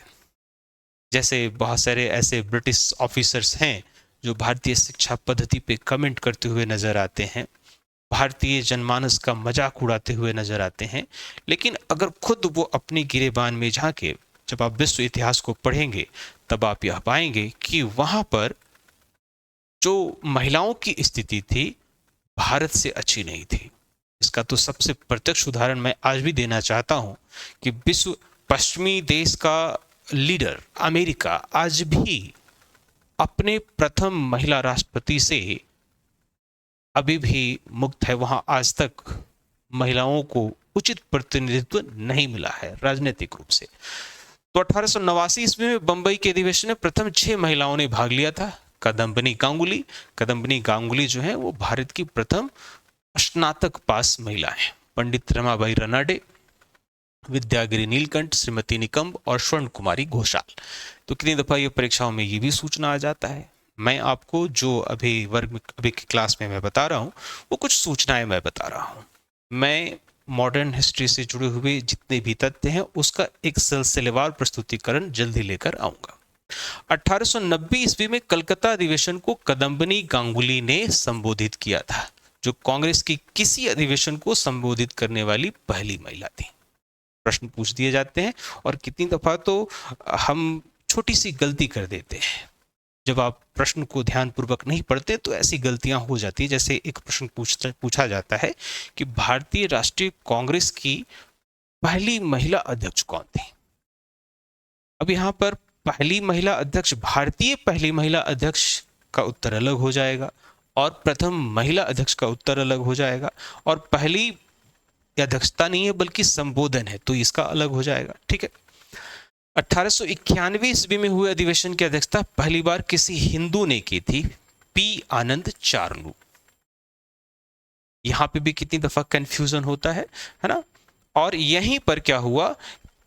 जैसे बहुत सारे ऐसे ब्रिटिश ऑफिसर्स हैं जो भारतीय शिक्षा पद्धति पे कमेंट करते हुए नजर आते हैं, भारतीय जनमानस का मजाक उड़ाते हुए नजर आते हैं, लेकिन अगर खुद वो अपनी गिरेबान में झांके, जब आप विश्व इतिहास को पढ़ेंगे तब आप यह पाएंगे कि वहां पर जो महिलाओं की स्थिति थी भारत से अच्छी नहीं थी। इसका तो सबसे प्रत्यक्ष उदाहरण मैं आज भी देना चाहता हूं कि विश्व पश्चिमी देश का लीडर अमेरिका आज भी अपने प्रथम महिला राष्ट्रपति से अभी भी मुक्त है। वहां आज तक महिलाओं को उचित प्रतिनिधित्व नहीं मिला है राजनीतिक रूप से। तो 1889 ईस्वी में बंबई के अधिवेशन में प्रथम 6 महिलाओं ने भाग लिया था। कदम्बनी गांगुली, कदम्बनी गांगुली जो है वो भारत की प्रथम स्नातक पास महिला है। पंडित रमाबाई रनाडे, विद्यागिरी नीलकंठ, श्रीमती निकंब और स्वर्ण कुमारी घोषाल। तो कितनी दफा ये परीक्षाओं में ये भी सूचना आ जाता है। मैं आपको जो अभी वर्ग में अभी की क्लास में मैं बता रहा हूँ वो कुछ सूचनाएं मैं बता रहा हूँ। मैं मॉडर्न हिस्ट्री से जुड़े हुए जितने भी तथ्य हैं उसका एक सिलसिलेवार प्रस्तुतिकरण जल्दी लेकर आऊंगा। 1890 ईस्वी में कलकत्ता अधिवेशन को कदम्बनी गांगुली ने संबोधित किया था, जो कांग्रेस की किसी अधिवेशन को संबोधित करने वाली पहली महिला थी। प्रश्न पूछ दिए जाते हैं और कितनी दफा तो हम छोटी सी गलती कर देते हैं। जब आप प्रश्न को ध्यानपूर्वक नहीं पढ़ते तो ऐसी गलतियां हो जाती है। जैसे एक प्रश्न पूछा जाता है कि भारतीय राष्ट्रीय कांग्रेस की पहली महिला अध्यक्ष कौन थी। अब यहां पर पहली महिला अध्यक्ष, भारतीय पहली महिला अध्यक्ष का उत्तर अलग हो जाएगा और प्रथम महिला अध्यक्ष का उत्तर अलग हो जाएगा, और पहली अध्यक्षता नहीं है बल्कि संबोधन है तो इसका अलग हो जाएगा। ठीक है। 1891 ईस्वी में हुए अधिवेशन की अध्यक्षता पहली बार किसी हिंदू ने की थी। पी आनंद चारलू। यहां पे भी कितनी दफा कंफ्यूजन होता है ना। और यहीं पर क्या हुआ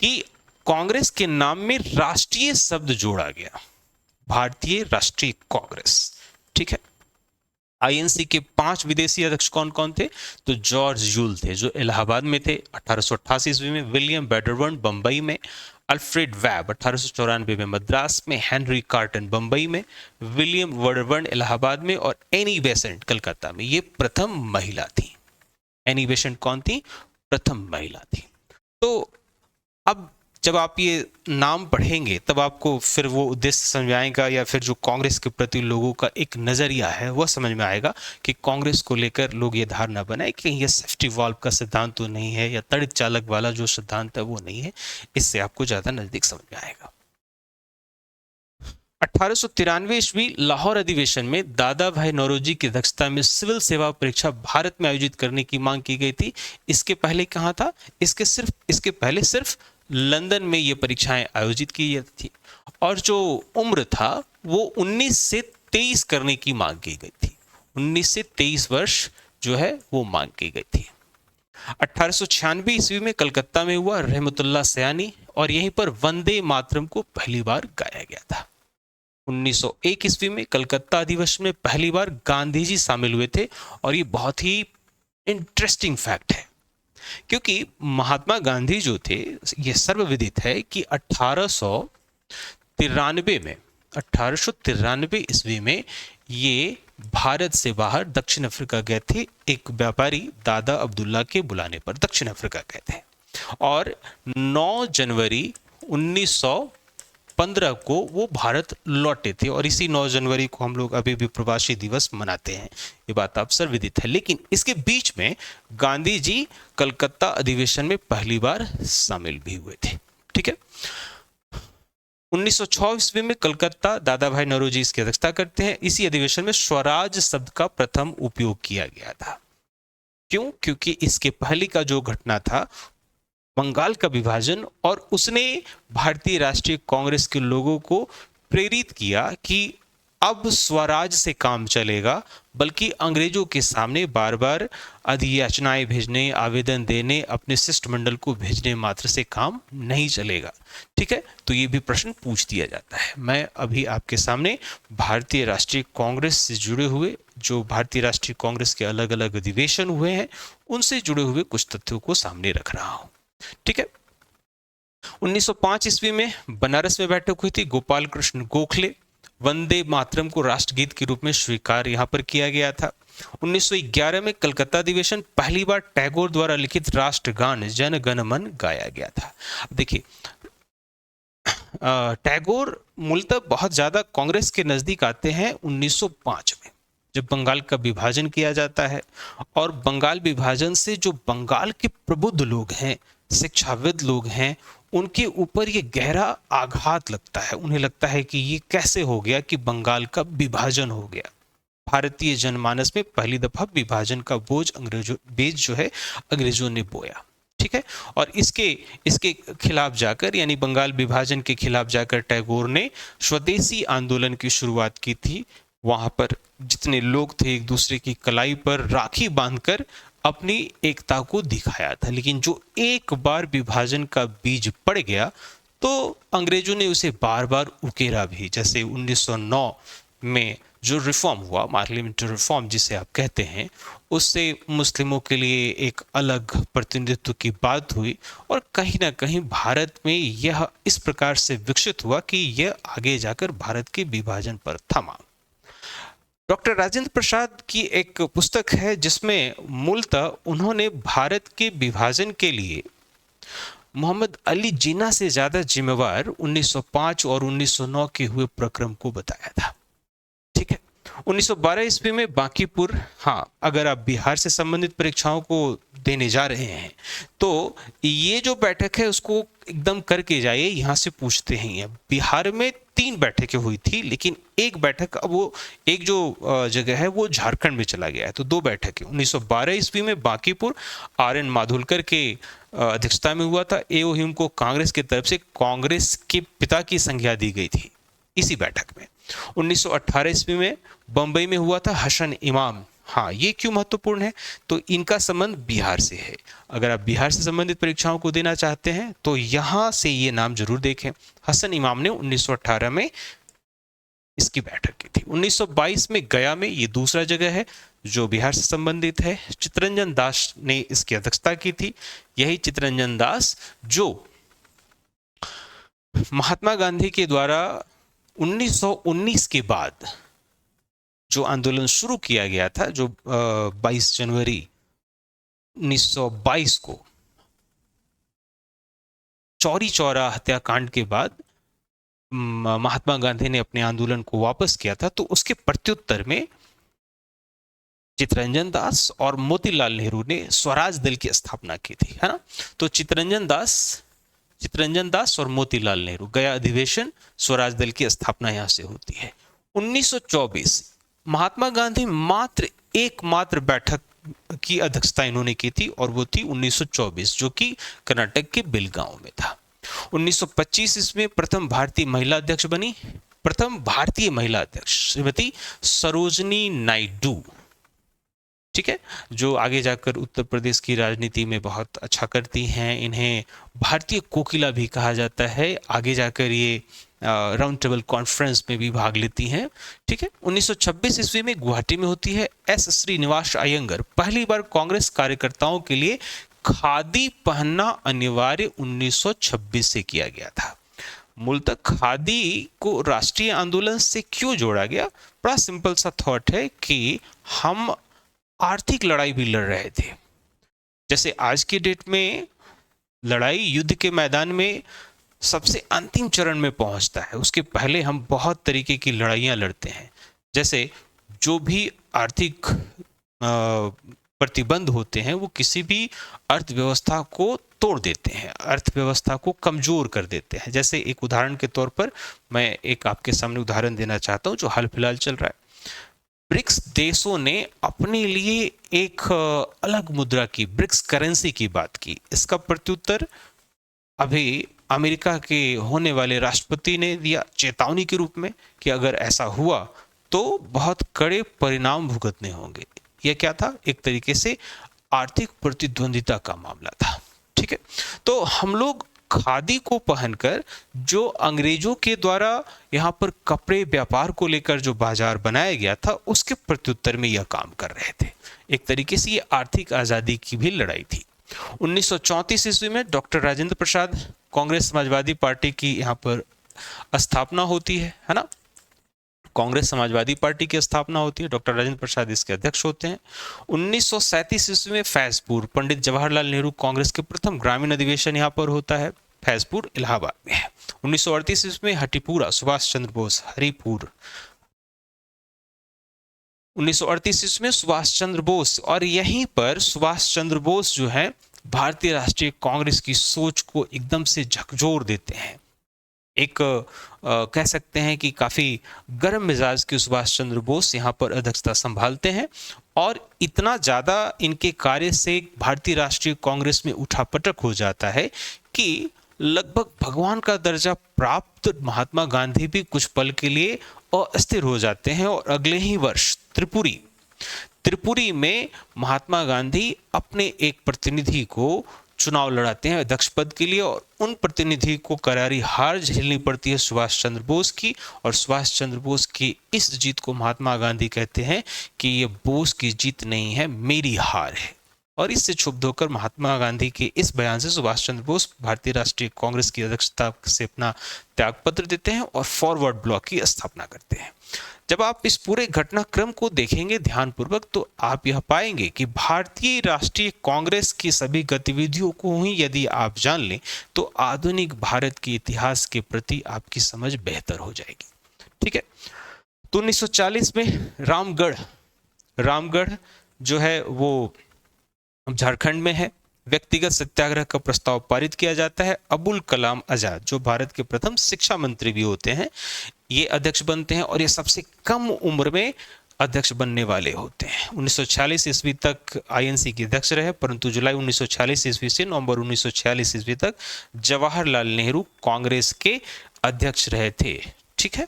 कि कांग्रेस के नाम में राष्ट्रीय शब्द जोड़ा गया, भारतीय राष्ट्रीय कांग्रेस। ठीक है। आईएनसी के 5 विदेशी अध्यक्ष कौन कौन थे? तो जॉर्ज यूल थे जो इलाहाबाद में थे 1888 ईस्वी में, विलियम बैडरबर्न बंबई में, अल्फ्रेड वैब 1894 में मद्रास में, हेनरी कार्टन बंबई में, विलियम वर्डबर्न इलाहाबाद में और एनी बेसेंट कलकत्ता में। ये प्रथम महिला थी। एनी बेसेंट कौन थी? प्रथम महिला थी। तो अब जब आप ये नाम पढ़ेंगे तब आपको फिर वो उद्देश्य समझ में आएगा, या फिर जो कांग्रेस के प्रति लोगों का एक नज़रिया है वह समझ में आएगा कि कांग्रेस को लेकर लोग ये धारणा बनाए कि ये सेफ्टी वाल्व का सिद्धांत तो नहीं है, या तड़ित चालक वाला जो सिद्धांत है वो नहीं है। इससे आपको ज़्यादा नज़दीक समझ में आएगा। 1893 ईस्वी लाहौर अधिवेशन में दादा भाई नौरोजी की अध्यक्षता में सिविल सेवा परीक्षा भारत में आयोजित करने की मांग की गई थी। इसके पहले कहाँ था? इसके पहले सिर्फ लंदन में ये परीक्षाएं आयोजित की जाती थी, और जो उम्र था वो 19 से 23 करने की मांग की गई थी। 19 से 23 वर्ष जो है वो मांग की गई थी। 1896 ईस्वी में कलकत्ता में हुआ रहमतुल्लाह सयानी, और यहीं पर वंदे मातरम को पहली बार गाया गया था। 1901 ईस्वी में कलकत्ता अधिवेशन में पहली बार गांधी जी शामिल हुए थे, और ये बहुत ही इंटरेस्टिंग फैक्ट है क्योंकि महात्मा गांधी जो थे, ये सर्वविदित है कि 1893 ईस्वी में ये भारत से बाहर दक्षिण अफ्रीका गए थे। एक व्यापारी दादा अब्दुल्ला के बुलाने पर दक्षिण अफ्रीका गए थे, और 9 जनवरी 1915 को वो भारत लौटे थे, और इसी 9 जनवरी को हम लोग अभी भी प्रवासी दिवस मनाते हैं। ये बात आप सर्वविदित है। लेकिन इसके बीच में गांधी जी कलकत्ता अधिवेशन में पहली बार शामिल भी हुए थे। ठीक है। 1906 ईस्वी में कलकत्ता दादा भाई नौरोजी इसकी अध्यक्षता करते हैं। इसी अधिवेशन में स्वराज शब्द का प्रथम उपयोग किया गया था। क्यों? क्योंकि इसके पहले का जो घटना था बंगाल का विभाजन, और उसने भारतीय राष्ट्रीय कांग्रेस के लोगों को प्रेरित किया कि अब स्वराज से काम चलेगा, बल्कि अंग्रेजों के सामने बार बार अधियाचनाएं भेजने, आवेदन देने, अपने शिष्टमंडल को भेजने मात्र से काम नहीं चलेगा। ठीक है। तो ये भी प्रश्न पूछ दिया जाता है। मैं अभी आपके सामने भारतीय राष्ट्रीय कांग्रेस से जुड़े हुए, जो भारतीय राष्ट्रीय कांग्रेस के अलग अलग अधिवेशन हुए हैं, उनसे जुड़े हुए कुछ तथ्यों को सामने रख रहा हूं। ठीक है। 1905 ईस्वी में बनारस में बैठक हुई थी। गोपाल कृष्ण गोखले वंदे मातरम को राष्ट्रगीत के रूप में स्वीकार यहां पर किया गया था। 1911 में कलकत्ता अधिवेशन, पहली बार टैगोर द्वारा लिखित राष्ट्रगान जन गण मन गाया गया था। देखिए, टैगोर मूलतः बहुत ज्यादा कांग्रेस के नजदीक आते हैं 1905 में, जब बंगाल का विभाजन किया जाता है, और बंगाल विभाजन से जो बंगाल के प्रबुद्ध लोग हैं, शिक्षाविद लोग हैं, उनके ऊपर ये गहरा आघात लगता है। उन्हें लगता है कि ये कैसे हो गया कि बंगाल का विभाजन हो गया। भारतीय जनमानस में पहली दफा विभाजन का बीज जो है अंग्रेजों ने बोया। ठीक है। और इसके खिलाफ जाकर, यानी बंगाल विभाजन के खिलाफ जाकर टैगोर ने स्वदेशी आंदोलन की शुरुआत की थी। वहां पर जितने लोग थे एक दूसरे की कलाई पर राखी बांधकर अपनी एकता को दिखाया था। लेकिन जो एक बार विभाजन का बीज पड़ गया तो अंग्रेजों ने उसे बार बार उकेरा भी। जैसे 1909 में जो रिफॉर्म हुआ, पार्लियामेंट्री रिफॉर्म जिसे आप कहते हैं, उससे मुस्लिमों के लिए एक अलग प्रतिनिधित्व की बात हुई, और कहीं ना कहीं भारत में यह इस प्रकार से विकसित हुआ कि यह आगे जाकर भारत के विभाजन पर थमा। डॉक्टर राजेंद्र प्रसाद की एक पुस्तक है जिसमें मूलतः उन्होंने भारत के विभाजन के लिए मोहम्मद अली जिन्ना से ज्यादा जिम्मेवार 1905 और 1909 के हुए प्रक्रम को बताया था। ठीक है। 1912 ईस्वी में बांकीपुर, हाँ, अगर आप बिहार से संबंधित परीक्षाओं को देने जा रहे हैं तो ये जो बैठक है उसको एकदम करके जाइए, यहाँ से पूछते हैं। बिहार में 3 बैठकें हुई थी, लेकिन एक बैठक, अब वो एक जो जगह है वो झारखंड में चला गया है, तो 2 बैठकें। 1912 ईस्वी में बांकीपुर RN माधुलकर के अध्यक्षता में हुआ था। एओ ह्यूम को कांग्रेस की तरफ से कांग्रेस के पिता की संज्ञा दी गई थी इसी बैठक में। 1918 ईस्वी में बंबई में हुआ था हसन इमाम। हाँ, ये क्यों महत्वपूर्ण है? तो इनका संबंध बिहार से है। अगर आप बिहार से संबंधित परीक्षाओं को देना चाहते हैं तो यहां से ये नाम जरूर देखें। हसन इमाम ने 1918 में इसकी बैठक की थी। 1922 में गया में, ये दूसरा जगह है जो बिहार से संबंधित है, चित्तरंजन दास ने इसकी अध्यक्षता की थी। यही चित्तरंजन दास जो महात्मा गांधी के द्वारा 1919 के बाद जो आंदोलन शुरू किया गया था, जो 22 जनवरी 1922 को चौरी चौरा हत्याकांड के बाद महात्मा गांधी ने अपने आंदोलन को वापस किया था, तो उसके प्रत्युत्तर में चित्तरंजन दास और मोतीलाल नेहरू ने स्वराज दल की स्थापना की थी, है ना। तो चित्तरंजन दास और मोतीलाल नेहरू, गया अधिवेशन, स्वराज दल की स्थापना यहां से होती है। 1924 महात्मा गांधी एकमात्र बैठक की अध्यक्षता इन्होंने की थी और वो थी 1924, जो कि कर्नाटक के बेलगांव में था। 1925 इसमें प्रथम भारतीय महिला अध्यक्ष बनी, प्रथम भारतीय महिला अध्यक्ष श्रीमती सरोजनी नायडू, ठीक है, जो आगे जाकर उत्तर प्रदेश की राजनीति में बहुत अच्छा करती हैं। इन्हें भारतीय कोकिला भी कहा जाता है। आगे जाकर ये राउंड टेबल कॉन्फ्रेंस में भी भाग लेती हैं, ठीक है। 1926 ईस्वी में गुवाहाटी में होती है। एस श्रीनिवास अयंगर, पहली बार कांग्रेस कार्यकर्ताओं के लिए खादी पहनना अनिवार्य 1926 से किया गया था। मूलतः खादी को राष्ट्रीय आंदोलन से क्यों जोड़ा गया? बड़ा सिंपल सा थॉट है कि हम आर्थिक लड़ाई भी लड़ रहे थे। जैसे आज की डेट में लड़ाई युद्ध के मैदान में सबसे अंतिम चरण में पहुंचता है, उसके पहले हम बहुत तरीके की लड़ाइयां लड़ते हैं। जैसे जो भी आर्थिक प्रतिबंध होते हैं वो किसी भी अर्थव्यवस्था को तोड़ देते हैं, अर्थव्यवस्था को कमजोर कर देते हैं। जैसे एक उदाहरण के तौर पर मैं एक आपके सामने उदाहरण देना चाहता हूं जो हाल फिलहाल चल रहा है। ब्रिक्स देशों ने अपने लिए एक अलग मुद्रा की, ब्रिक्स करेंसी की बात की। इसका प्रत्युत्तर अभी अमेरिका के होने वाले राष्ट्रपति ने दिया चेतावनी के रूप में कि अगर ऐसा हुआ तो बहुत कड़े परिणाम भुगतने होंगे। यह क्या था? एक तरीके से आर्थिक प्रतिद्वंदिता का मामला था, ठीक है। तो हम लोग खादी को पहनकर जो अंग्रेजों के द्वारा यहाँ पर कपड़े व्यापार को लेकर जो बाजार बनाया गया था उसके प्रत्युत्तर में यह काम कर रहे थे। एक तरीके से ये आर्थिक आजादी की भी लड़ाई थी। 1934 ईस्वी में डॉक्टर राजेंद्र प्रसाद, कांग्रेस समाजवादी पार्टी की यहाँ पर स्थापना होती है ना। कांग्रेस समाजवादी पार्टी की स्थापना होती है, डॉक्टर राजेंद्र प्रसाद इसके अध्यक्ष होते हैं। 1937 ईस्वी में फैजपुर, पंडित जवाहरलाल नेहरू कांग्रेस के प्रथम ग्रामीण अधिवेशन यहाँ पर होता है। फैजपुर इलाहाबाद में है। 1938 ईस्वी में हटीपुरा, सुभाष चंद्र बोस, हरिपुर। 1938 ईस्वी में सुभाष चंद्र बोस, और यहीं पर सुभाष चंद्र बोस जो है भारतीय राष्ट्रीय कांग्रेस की सोच को एकदम से झकझोर देते हैं। एक कह सकते हैं कि काफी गर्म मिजाज के सुभाष चंद्र बोस यहाँ पर अध्यक्षता संभालते हैं और इतना ज्यादा इनके कार्य से भारतीय राष्ट्रीय कांग्रेस में उठापटक हो जाता है कि लगभग भगवान का दर्जा प्राप्त महात्मा गांधी भी कुछ पल के लिए अस्थिर हो जाते हैं और अगले ही वर्ष त्रिपुरी में महात्मा गांधी अपने एक प्रतिनिधि को चुनाव लड़ाते हैं अध्यक्ष पद के लिए, और उन प्रतिनिधि को करारी हार झेलनी पड़ती है सुभाष चंद्र बोस की। और सुभाष चंद्र बोस की इस जीत को महात्मा गांधी कहते हैं कि ये बोस की जीत नहीं है, मेरी हार है। और इससे क्षुब्ध होकर महात्मा गांधी के इस बयान से सुभाष चंद्र बोस भारतीय राष्ट्रीय कांग्रेस की अध्यक्षता से अपना त्यागपत्र देते हैं और फॉरवर्ड ब्लॉक की स्थापना करते हैं। जब आप इस पूरे घटनाक्रम को देखेंगे ध्यानपूर्वक तो आप यह पाएंगे कि भारतीय राष्ट्रीय कांग्रेस की सभी गतिविधियों को ही यदि आप जान लें तो आधुनिक भारत के इतिहास के प्रति आपकी समझ बेहतर हो जाएगी, ठीक है। तो 1940 में रामगढ़ जो है वो झारखंड में है, व्यक्तिगत सत्याग्रह का प्रस्ताव पारित किया जाता है। अबुल कलाम आजाद जो भारत के प्रथम शिक्षा मंत्री भी होते हैं, ये अध्यक्ष बनते हैं और ये सबसे कम उम्र में अध्यक्ष बनने वाले होते हैं। 1946 ईस्वी तक आईएनसी के अध्यक्ष रहे, परंतु जुलाई 1946 ईस्वी से नवंबर 1946 ईस्वी तक जवाहरलाल नेहरू कांग्रेस के अध्यक्ष रहे थे, ठीक है।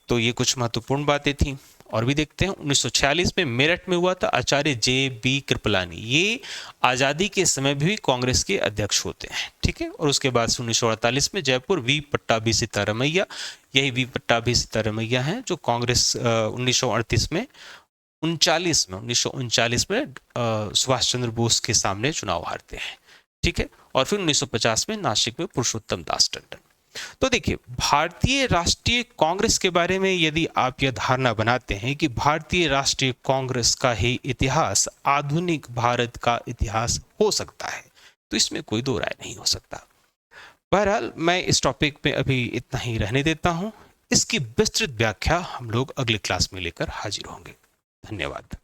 तो ये कुछ महत्वपूर्ण बातें थी। और भी देखते हैं, 1946 में मेरठ में हुआ था, आचार्य जे.बी. कृपलानी, ये आज़ादी के समय भी कांग्रेस के अध्यक्ष होते हैं, ठीक है। और उसके बाद 1948 में जयपुर, वी पट्टाभी सीतारमैया, यही वी पट्टाभी सीतारमैया हैं जो कांग्रेस 1938 में 1939 में सुभाष चंद्र बोस के सामने चुनाव हारते हैं, ठीक है। और फिर 1950 में नासिक में पुरुषोत्तम दास टंडन। तो देखिए, भारतीय राष्ट्रीय कांग्रेस के बारे में यदि आप यह धारणा बनाते हैं कि भारतीय राष्ट्रीय कांग्रेस का ही इतिहास आधुनिक भारत का इतिहास हो सकता है, तो इसमें कोई दो राय नहीं हो सकता। बहरहाल, मैं इस टॉपिक पे अभी इतना ही रहने देता हूं। इसकी विस्तृत व्याख्या हम लोग अगले क्लास में लेकर हाजिर होंगे। धन्यवाद।